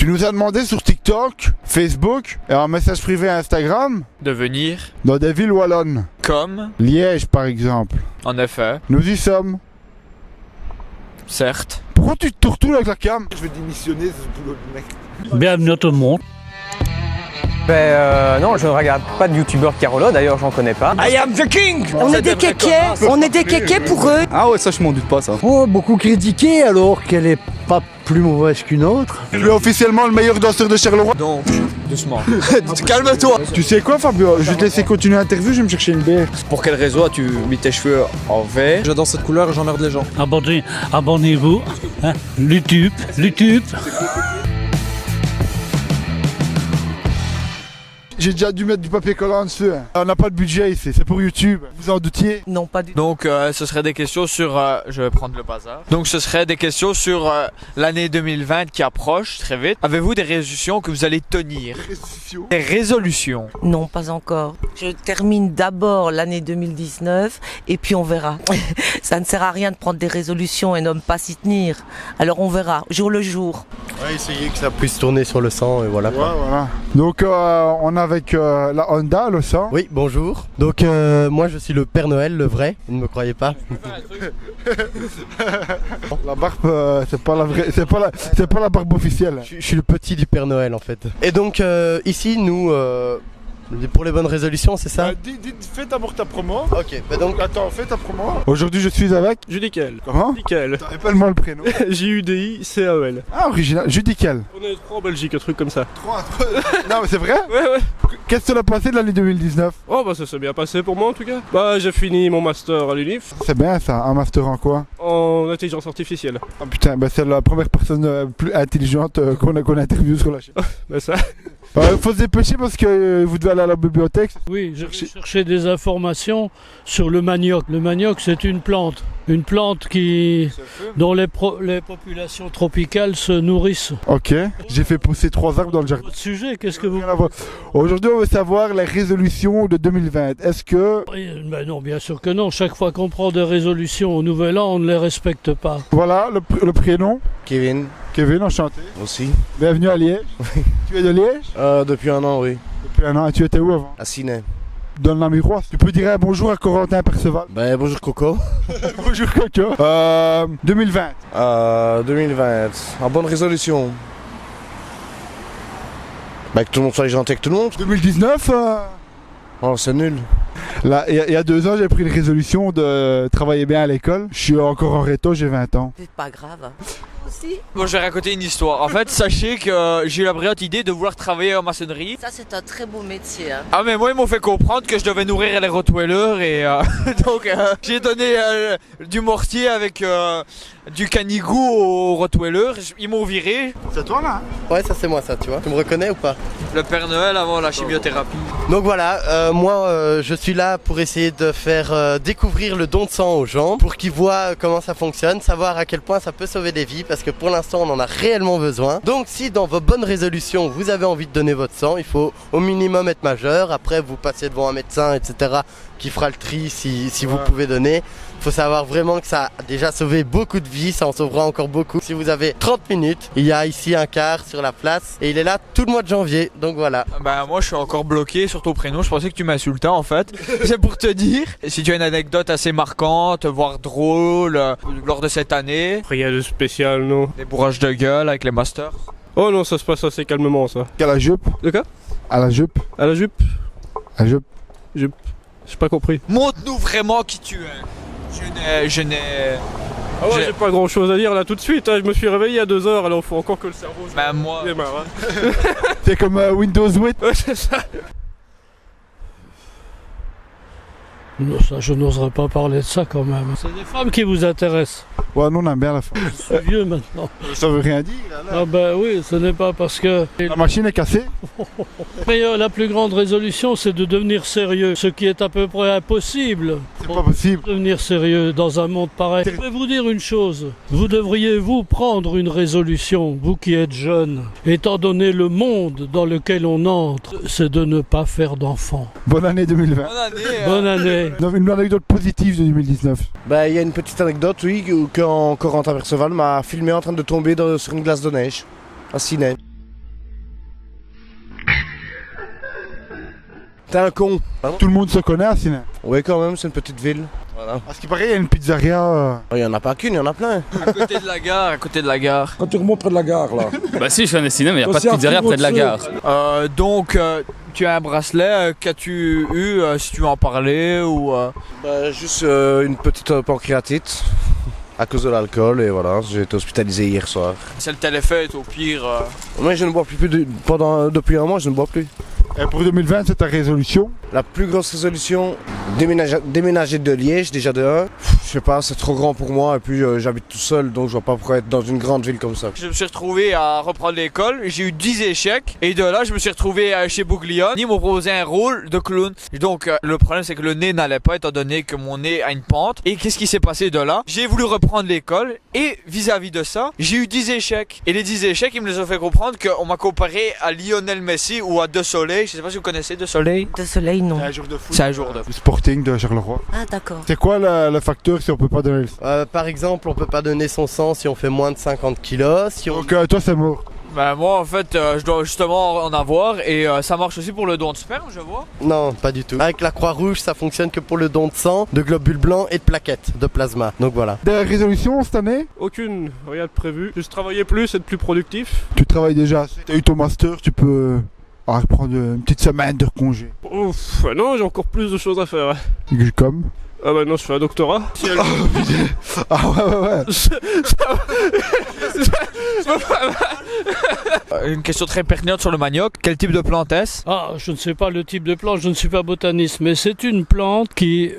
Tu nous as demandé sur TikTok, Facebook et en message privé Instagram De venir dans des villes wallonnes. comme, Liège par exemple. en effet, Nous y sommes. certes. Pourquoi tu te retournes avec la cam? Je vais démissionner ce boulot de mec. Bienvenue à tout le monde. Non, je ne regarde pas de youtubeur Carola, d'ailleurs j'en connais pas. I am the king. On est des kékés, on est des kékés pour eux. Ah ouais, ça je m'en doute pas ça. Oh, beaucoup critiquée alors qu'elle est pas plus mauvaise qu'une autre. Tu es officiellement le meilleur danseur de Charleroi. Donc, doucement. Calme-toi. Tu sais quoi Fabio? Je vais te laisser continuer l'interview, je vais me chercher une bière. Pour quel réseau as-tu mis tes cheveux en V? J'adore cette couleur et j'emmerde les gens. Abonnez-vous. Hein? YouTube. J'ai déjà dû mettre du papier collant dessus. On n'a pas de budget ici, c'est pour YouTube. Vous en doutiez? Non, pas du tout. Donc, ce serait des questions sur... je vais prendre le bazar. Donc, ce serait des questions sur l'année 2020 qui approche très vite. Avez-vous des résolutions que vous allez tenir? Des résolutions? Non, pas encore. Je termine d'abord l'année 2019 et puis on verra. Ça ne sert à rien de prendre des résolutions et ne pas s'y tenir. Alors on verra, jour le jour. Ouais, essayer que ça puisse tourner sur le sang et voilà. Ouais, Quoi. voilà. Donc on est avec la Honda, le sang. Oui, bonjour. Donc moi je suis le Père Noël, le vrai, vous ne me croyez pas. La barbe, c'est pas la vraie, c'est pas la barbe officielle. Je suis le petit du Père Noël en fait. Et donc ici nous, pour les bonnes résolutions, c'est ça? Fais d'abord ta promo. Ok, bah donc Attends, fais ta promo. Aujourd'hui je suis avec... Judicael. Comment? Nickel. Rappelle-moi le prénom. J-U-D-I-C-A-E-L. Ah, original. Judicael. On est 3 en Belgique, un truc comme ça. 3. Non mais c'est vrai? Ouais. Qu'est-ce que tu as passé de l'année 2019? Oh bah ça s'est bien passé pour moi en tout cas. Bah j'ai fini mon master à l'UNIF C'est bien ça, un master en quoi? en intelligence artificielle. Oh putain, bah c'est la première personne plus intelligente qu'on a interviewé sur la chaîne. Bah ça. Faut se dépêcher parce que vous devez aller à la bibliothèque. Oui, je cherchais des informations sur le manioc. Le manioc, c'est une plante dont les populations tropicales se nourrissent. Ok, j'ai fait pousser 3 arbres dans le jardin. Votre sujet, qu'est-ce que vous... Rien à voir. Aujourd'hui, on veut savoir les résolutions de 2020. Est-ce que... Ben non, bien sûr que non. Chaque fois qu'on prend des résolutions au nouvel an, on ne les respecte pas. Voilà, le prénom. Kevin Kevin, enchanté. aussi. Bienvenue à Liège. Tu es de Liège? Depuis un an, oui. Depuis un an. Et tu étais où avant? À Ciné. Dans la miroir. Tu peux dire un bonjour à Corentin Perceval. Bah bonjour Coco. Bonjour Coco. 2020. 2020, en bonne résolution. Bah que tout le monde soit gentil avec tout le monde. 2019 Oh c'est nul. Là, il y a 2 ans, j'ai pris une résolution de travailler bien à l'école. Je suis encore en réto, j'ai 20 ans. C'est pas grave. Aussi. Bon, je vais raconter une histoire. En fait, sachez que j'ai eu la brillante idée de vouloir travailler en maçonnerie. Ça c'est un très beau métier. Hein. Ah mais moi ils m'ont fait comprendre que je devais nourrir les Rottweilers et donc j'ai donné du mortier avec du canigou aux Rottweilers. Ils m'ont viré. C'est toi là? Ouais ça c'est moi ça, tu vois. Tu me reconnais ou pas? Le Père Noël avant la chimiothérapie. Donc voilà, moi je suis là pour essayer de faire découvrir le don de sang aux gens, pour qu'ils voient comment ça fonctionne, savoir à quel point ça peut sauver des vies, parce que pour l'instant on en a réellement besoin. Donc si dans vos bonnes résolutions vous avez envie de donner votre sang, il faut au minimum être majeur, après vous passez devant un médecin etc. qui fera le tri si vous pouvez donner. Il faut savoir vraiment que ça a déjà sauvé beaucoup de vies, ça en sauvera encore beaucoup. Si vous avez 30 minutes, il y a ici un car sur la place et il est là tout le mois de janvier, donc voilà. Bah moi je suis encore bloqué sur ton prénom, je pensais que tu m'insultais en fait. C'est pour te dire, si tu as une anecdote assez marquante, voire drôle, lors de cette année. Rien de spécial non. Des bourrages de gueule avec les masters. Oh non ça se passe assez calmement ça. À la jupe. De quoi? À la jupe. À la jupe? À la jupe. J'ai pas compris. Montre-nous vraiment qui tu es. Je n'ai... Ah ouais j'ai pas grand chose à dire là tout de suite, hein. Je me suis réveillé à 2 heures alors il faut encore que le cerveau Bah moi... démarre. Hein. C'est comme Windows 8. Ouais c'est ça. Non, ça, je n'oserais pas parler de ça quand même. C'est des femmes qui vous intéressent. Ouais, nous on aime bien la femme. Je suis vieux maintenant. Ça veut rien dire. Ah ben oui, ce n'est pas parce que... La machine est cassée. Mais la plus grande résolution, c'est de devenir sérieux. Ce qui est à peu près impossible. C'est pas possible. Devenir sérieux dans un monde pareil. Je vais vous dire une chose. Vous devriez vous prendre une résolution, vous qui êtes jeune. Étant donné le monde dans lequel on entre, c'est de ne pas faire d'enfants. Bonne année 2020. Bonne année. Bonne année. Une anecdote positive de 2019. Bah il y a une petite anecdote oui, où quand Corentin Perceval m'a filmé en train de tomber sur une glace de neige à Ciné. T'es un con. Tout le monde se connaît à Ciné. Oui, quand même, c'est une petite ville. Voilà. À ce qui paraît, il y a une pizzeria. Il y en a pas qu'une, il y en a plein. À côté de la gare, à côté de la gare. Quand tu remontes près de la gare, là. Bah si, je connais cinéma, mais il n'y a pas de pizzeria près de la gare. Donc, tu as un bracelet, qu'as-tu eu, si tu veux en parler ou... Bah, juste une petite pancréatite. À cause de l'alcool, et voilà, j'ai été hospitalisé hier soir. C'est le téléphone au pire. Mais je ne bois plus depuis un mois, je ne bois plus. Et pour 2020, c'est ta résolution? La plus grosse résolution, déménager de Liège, déjà de 1. Je sais pas, c'est trop grand pour moi, et puis j'habite tout seul, donc je vois pas pourquoi être dans une grande ville comme ça. Je me suis retrouvé à reprendre l'école, j'ai eu 10 échecs, et de là, je me suis retrouvé chez Bouglione. Ils m'ont proposé un rôle de clown. Donc, le problème, c'est que le nez n'allait pas, étant donné que mon nez a une pente. Et qu'est-ce qui s'est passé de là? J'ai voulu reprendre l'école, et vis-à-vis de ça, j'ai eu 10 échecs. Et les 10 échecs, ils me les ont fait comprendre qu'on m'a comparé à Lionel Messi ou à De Soleil. Je sais pas si vous connaissez De Soleil. De soleil, non. C'est un jour de foot. C'est un jour de Le Sporting de Charleroi. Ah, d'accord. C'est quoi le facteur si on peut pas donner le sang? Par exemple, on peut pas donner son sang si on fait moins de 50 kilos. Si on... Donc toi, c'est mort. Bah moi en fait je dois justement en avoir et ça marche aussi pour le don de sperme je vois. Non, pas du tout. Avec la Croix-Rouge, ça fonctionne que pour le don de sang, de globules blancs et de plaquettes de plasma. Donc voilà. Des résolutions cette année? Aucune, rien de prévu. Juste travailler plus, être plus productif. Tu travailles déjà. T'as eu ton master, tu peux reprendre une petite semaine de congé. Ouf, non, j'ai encore plus de choses à faire. Comme? Ah bah non, je fais un doctorat. Si elle... Ah ouais. Une question très pertinente sur le manioc. Quel type de plante est-ce? Ah, je ne sais pas le type de plante, je ne suis pas botaniste, mais c'est une plante qui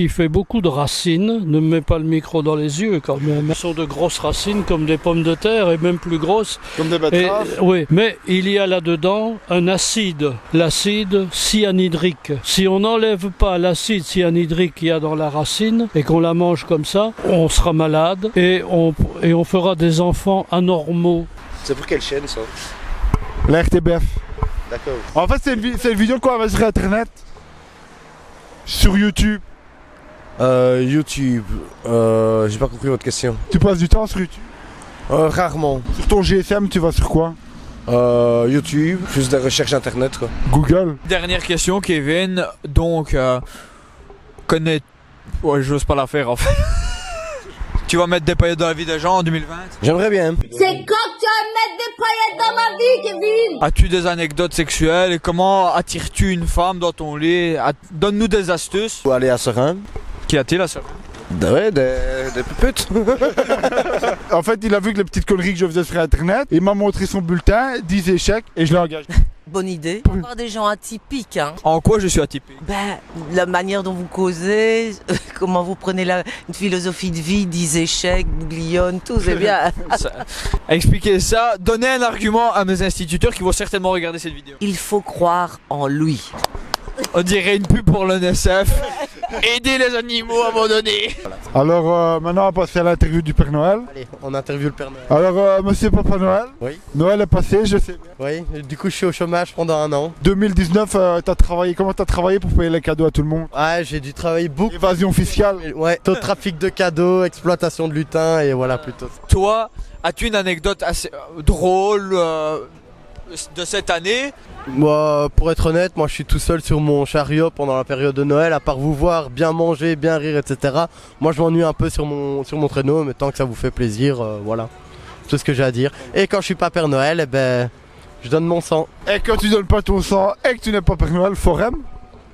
fait beaucoup de racines. Ne me mets pas le micro dans les yeux quand même. Ce sont de grosses racines comme des pommes de terre et même plus grosses. Comme des betteraves? Oui, mais il y a là-dedans un acide, l'acide cyanhydrique. Si on n'enlève pas l'acide cyanhydrique qu'il y a dans la racine et qu'on la mange comme ça, on sera malade et on fera des enfants anormaux. C'est pour quelle chaîne ça? La RTBF. D'accord. En fait, c'est une vidéo qu'on va mettre sur internet. Sur YouTube. YouTube. J'ai pas compris votre question. Tu passes du temps sur YouTube? Rarement. Sur ton GSM, tu vas sur quoi? YouTube, plus de recherche internet quoi. Google. Dernière question Kevin. Donc connais... Ouais j'ose pas la faire en fait. Tu vas mettre des paillettes dans la vie des gens en 2020? J'aimerais bien. C'est quand tu vas mettre des paillettes dans ma vie, Kevin? As-tu des anecdotes sexuelles? Et comment attires-tu une femme dans ton lit? Donne-nous des astuces. Faut aller à Serein. Qu'y a-t-il à ça? Ouais, des putes. En fait, il a vu que les petites conneries que je faisais sur internet. Il m'a montré son bulletin, 10 échecs, et je l'ai engagé. Bonne idée. Voir des gens atypiques, hein. En quoi je suis atypique? Ben, la manière dont vous causez, comment vous prenez une philosophie de vie, 10 échecs, Bouglione, tout, c'est bien. Expliquez ça, donnez un argument à mes instituteurs qui vont certainement regarder cette vidéo. Il faut croire en lui. On dirait une pub pour l'UNICEF. Aider les animaux abandonnés. Alors maintenant on va passer à l'interview du Père Noël. Allez, on interviewe le Père Noël. Alors monsieur Papa Noël. Oui. Noël est passé, je sais bien. Oui, du coup je suis au chômage pendant un an. 2019, comment t'as travaillé pour payer les cadeaux à tout le monde? Ouais, j'ai dû travailler beaucoup. Évasion fiscale. Ouais, taux de trafic de cadeaux, exploitation de lutins et voilà plutôt. Toi, as-tu une anecdote assez drôle de cette année? Moi, pour être honnête, moi je suis tout seul sur mon chariot pendant la période de Noël, à part vous voir bien manger, bien rire, etc. Moi je m'ennuie un peu sur mon traîneau, mais tant que ça vous fait plaisir, voilà. C'est tout ce que j'ai à dire. Et quand je suis pas Père Noël, eh ben, je donne mon sang. Et quand tu donnes pas ton sang et que tu n'es pas Père Noël, Forum?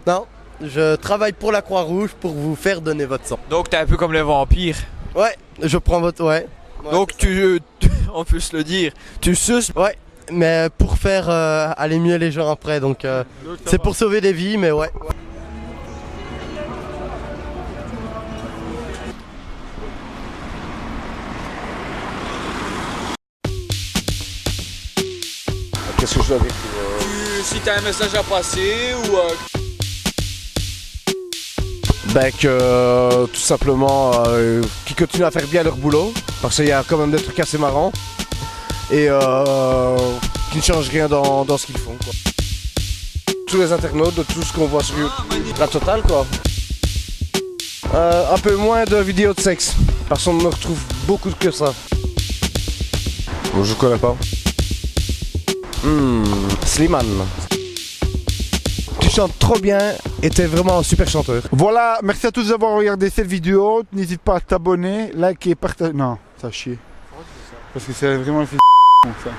Non, je travaille pour la Croix-Rouge pour vous faire donner votre sang. Donc t'es un peu comme les vampires. Ouais, je prends votre... Ouais. Donc on peut se le dire, tu suces. Ouais. Mais pour faire aller mieux les gens après, donc c'est pour sauver des vies, mais ouais. Qu'est-ce que je dois dire? Si t'as un message à passer ou... Ben que tout simplement qu'ils continuent à faire bien leur boulot, parce qu'il y a quand même des trucs assez marrants. Et qui ne changent rien dans ce qu'ils font quoi. Tous les internautes, de tout ce qu'on voit sur la totale quoi. Un peu moins de vidéos de sexe, parce qu'on ne retrouve beaucoup que ça. Bon, je connais pas. Slimane. Tu il chante trop bien et t'es vraiment un super chanteur. Voilà, merci à tous d'avoir regardé cette vidéo. N'hésite pas à t'abonner, liker, partager. Non, ça chie. Parce que c'est vraiment le fils de ça.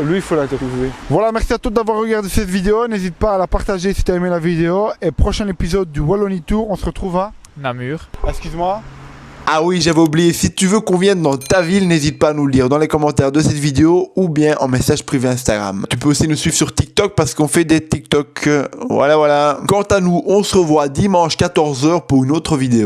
Lui, il faut l'interviewer. Voilà, merci à tous d'avoir regardé cette vidéo. N'hésite pas à la partager si tu as aimé la vidéo. Et prochain épisode du Wallonie Tour, on se retrouve à Namur. Excuse-moi. Ah oui, j'avais oublié, si tu veux qu'on vienne dans ta ville, n'hésite pas à nous le dire dans les commentaires de cette vidéo ou bien en message privé Instagram. Tu peux aussi nous suivre sur TikTok parce qu'on fait des TikTok. Voilà. Quant à nous, on se revoit dimanche 14 h pour une autre vidéo.